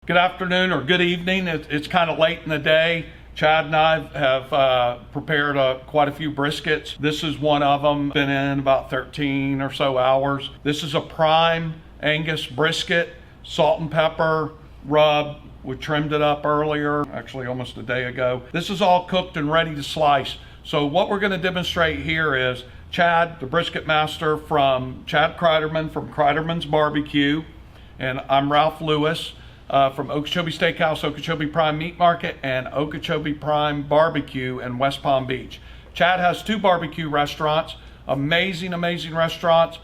Good afternoon or good evening. It's kind of late in the day. Chad and I have prepared quite a few briskets. This is one of them. Been in about 13 or so hours. This is a prime Angus brisket, salt and pepper rub. We trimmed it up earlier, actually almost a day ago. This is all cooked and ready to slice. So what we're going to demonstrate here is Chad, the brisket master from Chad Cryderman from Cryderman's Barbecue, and I'm Ralph Lewis from Okeechobee Steakhouse, Okeechobee Prime Meat Market, and Okeechobee Prime Barbecue in West Palm Beach. Chad has two barbecue restaurants, amazing restaurants.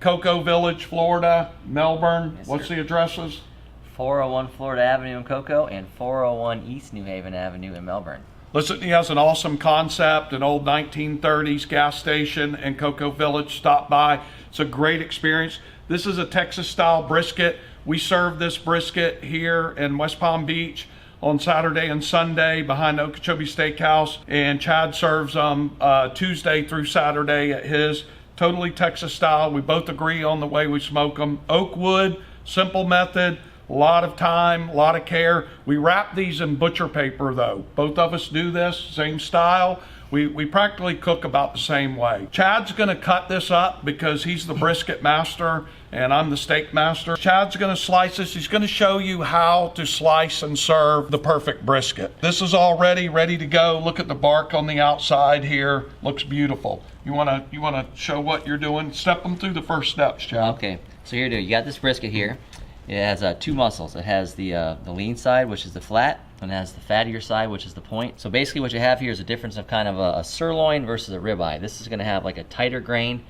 Cocoa Village, Florida, Melbourne. Yes, what's the addresses? 401 Florida Avenue in Cocoa and 401 East New Haven Avenue in Melbourne. Listen, he has an awesome concept, an old 1930s gas station in Cocoa Village. Stop by. It's a great experience. This is a Texas-style brisket. We serve this brisket here in West Palm Beach on Saturday and Sunday behind Okeechobee Steakhouse, and Chad serves them Tuesday through Saturday at his. Totally Texas style. We both agree on the way we smoke them. Oak wood, simple method, a lot of time, a lot of care. We wrap these in butcher paper though. Both of us do this, same style. We practically cook about the same way. Chad's gonna cut this up because he's the brisket master and I'm the steak master. Chad's gonna slice this. He's gonna show you how to slice and serve the perfect brisket. This is all ready to go. Look at the bark on the outside here. Looks beautiful. You wanna show what you're doing? Step them through the first steps, Chad. Okay, so here you got this brisket here. It has two muscles. It has the lean side, which is the flat, and it has the fattier side, which is the point. So basically what you have here is a difference of kind of a sirloin versus a ribeye. This is gonna have like a tighter grain.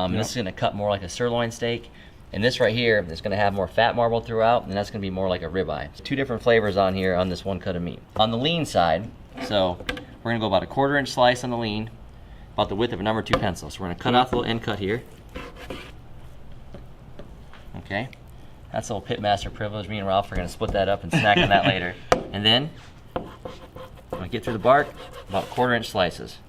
This is gonna cut more like a sirloin steak. And this right here is gonna have more fat marbled throughout, and that's gonna be more like a ribeye. Two different flavors on here on this one cut of meat. On the lean side, so we're gonna go about a 1/4 inch slice on the lean, about the width of a number 2 pencil. So we're gonna cut off the little end cut here. Okay. That's a little pitmaster privilege. Me and Ralph are gonna split that up and snack on that later. And then, I'm gonna get through the bark, about 1/4 inch slices.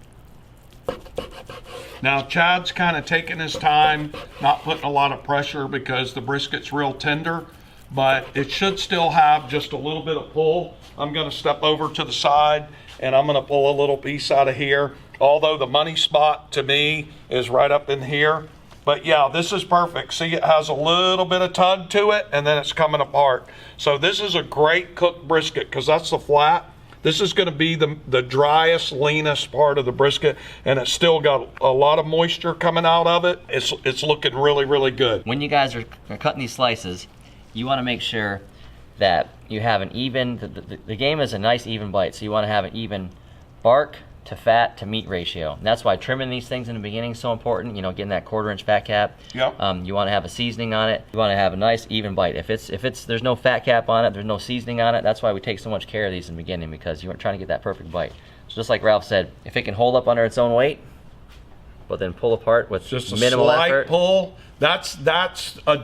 Now Chad's kind of taking his time, not putting a lot of pressure because the brisket's real tender, but it should still have just a little bit of pull. I'm gonna step over to the side and I'm gonna pull a little piece out of here. Although the money spot to me is right up in here. But yeah, this is perfect. See, it has a little bit of tug to it and then it's coming apart. So this is a great cooked brisket because that's the flat. This is gonna be the driest, leanest part of the brisket, and it's still got a lot of moisture coming out of it. It's looking really good. When you guys are cutting these slices, you wanna make sure that you have an even, the game is a nice even bite, so you wanna have an even bark to fat to meat ratio. And that's why trimming these things in the beginning is so important, you know, getting that 1/4 inch fat cap. Yep. You want to have a seasoning on it. You want to have a nice even bite. If there's no fat cap on it, there's no seasoning on it, that's why we take so much care of these in the beginning, because you're trying to get that perfect bite. So just like Ralph said, if it can hold up under its own weight, but then pull apart with just minimal effort. Just a slight pull. That's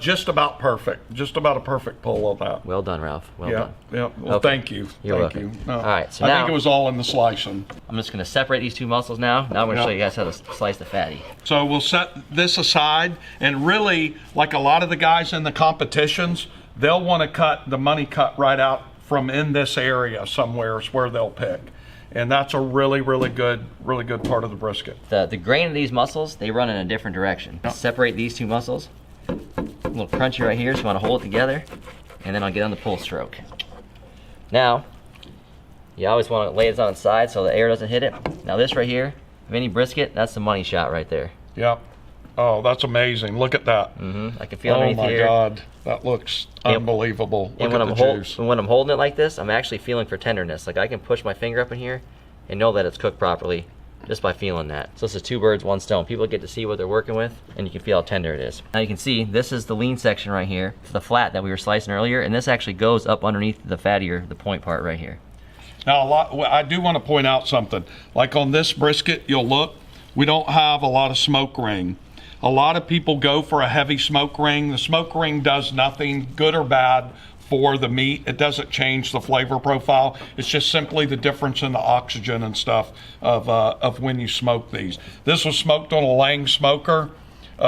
just about perfect. Just about a perfect pull of that. Well done, Ralph. Well done. Yeah. Well, okay. Thank you. You're thank welcome. you. No, all right. So I now think it was all in the slicing. I'm just going to separate these two muscles now. Now I'm going to show you guys how to slice the fatty. So we'll set this aside, and really, like a lot of the guys in the competitions, they'll want to cut the money cut right out from in this area somewhere is where they'll pick. And that's a really good part of the brisket. The grain of these muscles, they run in a different direction. Yep. Separate these two muscles. A little crunchy right here, so you want to hold it together, and then I'll get on the pull stroke. Now, you always want to lay this on its side so the air doesn't hit it. Now this right here, of any brisket, that's the money shot right there. Yep. Oh, that's amazing. Look at that. I can feel underneath here. Oh my God, that looks unbelievable. And Look when at the juice. when I'm holding it like this, I'm actually feeling for tenderness. Like I can push my finger up in here and know that it's cooked properly just by feeling that. So this is 2 birds, 1 stone. People get to see what they're working with, and you can feel how tender it is. Now you can see this is the lean section right here. It's the flat that we were slicing earlier, and this actually goes up underneath the fattier, the point part right here. Now, I do want to point out something. Like on this brisket, you'll look, we don't have a lot of smoke ring. A lot of people go for a heavy smoke ring. The smoke ring does nothing, good or bad, for the meat. It doesn't change the flavor profile. It's just simply the difference in the oxygen and stuff of when you smoke these. This was smoked on a Lang smoker,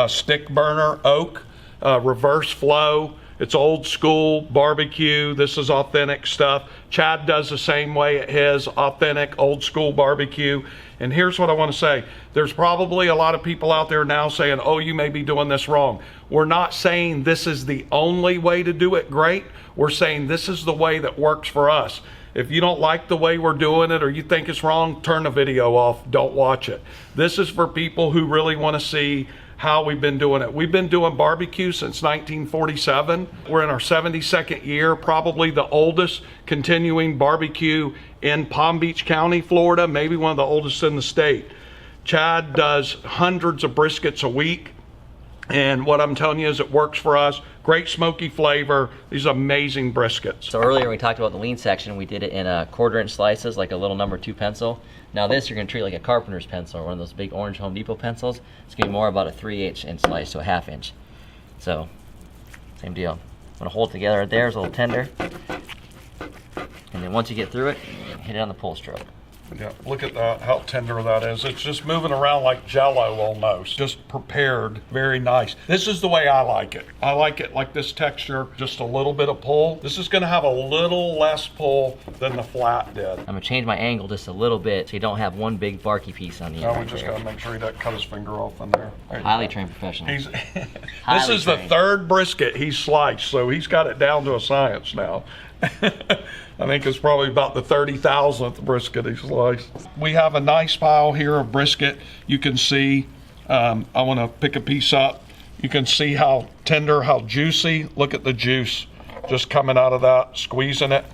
stick burner, oak, reverse flow. It's old school barbecue. This is authentic stuff. Chad does the same way at his, authentic old school barbecue. And here's what I want to say. There's probably a lot of people out there now saying, oh, you may be doing this wrong. We're not saying this is the only way to do it great. We're saying this is the way that works for us. If you don't like the way we're doing it or you think it's wrong, turn the video off, don't watch it. This is for people who really want to see how we've been doing it. We've been doing barbecue since 1947. We're in our 72nd year, probably the oldest continuing barbecue in Palm Beach County, Florida, maybe one of the oldest in the state. Chad does hundreds of briskets a week. And what I'm telling you is it works for us. Great smoky flavor. These amazing briskets. So earlier we talked about the lean section. We did it in 1/4 inch slices, like a little #2 pencil. Now this you're gonna treat like a carpenter's pencil or one of those big orange Home Depot pencils. It's gonna be more about a 3/8 inch slice, so a 1/2 inch. So, same deal. I'm gonna hold it together right there, it's a little tender. And then once you get through it, hit it on the pull stroke. Yeah, look at that, how tender that is. It's just moving around like Jello almost. Just prepared, very nice. This is the way I like it. I like it like this texture, just a little bit of pull. This is gonna have a little less pull than the flat did. I'm gonna change my angle just a little bit so you don't have one big barky piece on the end. Now we just gotta make sure he doesn't cut his finger off in there. Highly trained professional. This is the third brisket he's sliced, so he's got it down to a science now. I think it's probably about the 30,000th brisket he sliced. We have a nice pile here of brisket. You can see, I want to pick a piece up. You can see how tender, how juicy. Look at the juice just coming out of that, squeezing it.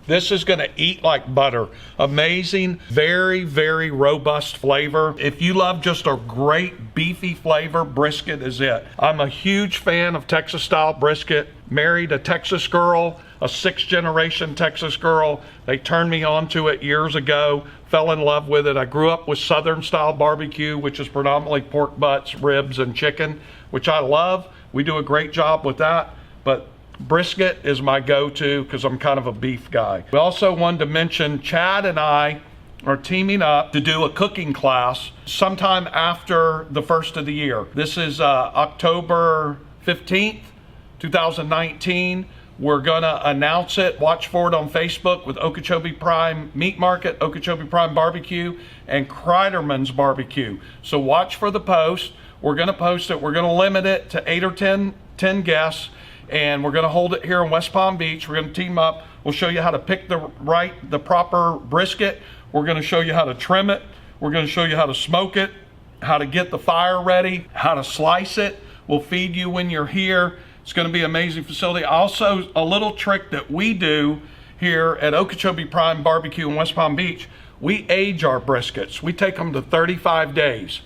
This is going to eat like butter. Amazing, very, very robust flavor. If you love just a great beefy flavor, brisket is it. I'm a huge fan of Texas style brisket. Married a Texas girl, a 6th generation Texas girl. They turned me on to it years ago, fell in love with it. I grew up with Southern style barbecue, which is predominantly pork butts, ribs, and chicken, which I love. We do a great job with that, but brisket is my go-to because I'm kind of a beef guy. We also wanted to mention Chad and I are teaming up to do a cooking class sometime after the first of the year. This is October 15th, 2019. We're gonna announce it. Watch for it on Facebook with Okeechobee Prime Meat Market, Okeechobee Prime Barbecue, and Cryderman's Barbecue. So watch for the post. We're gonna post it. We're gonna limit it to 8 or 10 guests. And we're gonna hold it here in West Palm Beach. We're gonna team up. We'll show you how to pick the proper brisket. We're gonna show you how to trim it. We're gonna show you how to smoke it, how to get the fire ready, how to slice it. We'll feed you when you're here. It's gonna be an amazing facility. Also, a little trick that we do here at Okeechobee Prime Barbecue in West Palm Beach, we age our briskets. We take them to 35 days.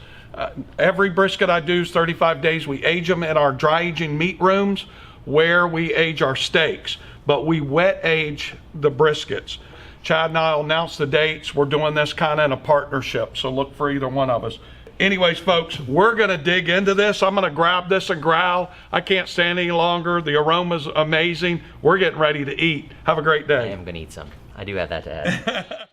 Every brisket I do is 35 days. We age them at our dry aging meat rooms where we age our steaks, but we wet age the briskets. Chad and I will announce the dates. We're doing this kind of in a partnership, so look for either one of us. Anyways, folks, we're gonna dig into this. I'm gonna grab this and growl. I can't stand any longer. The aroma's amazing. We're getting ready to eat. Have a great day. I am gonna eat some. I do have that to add.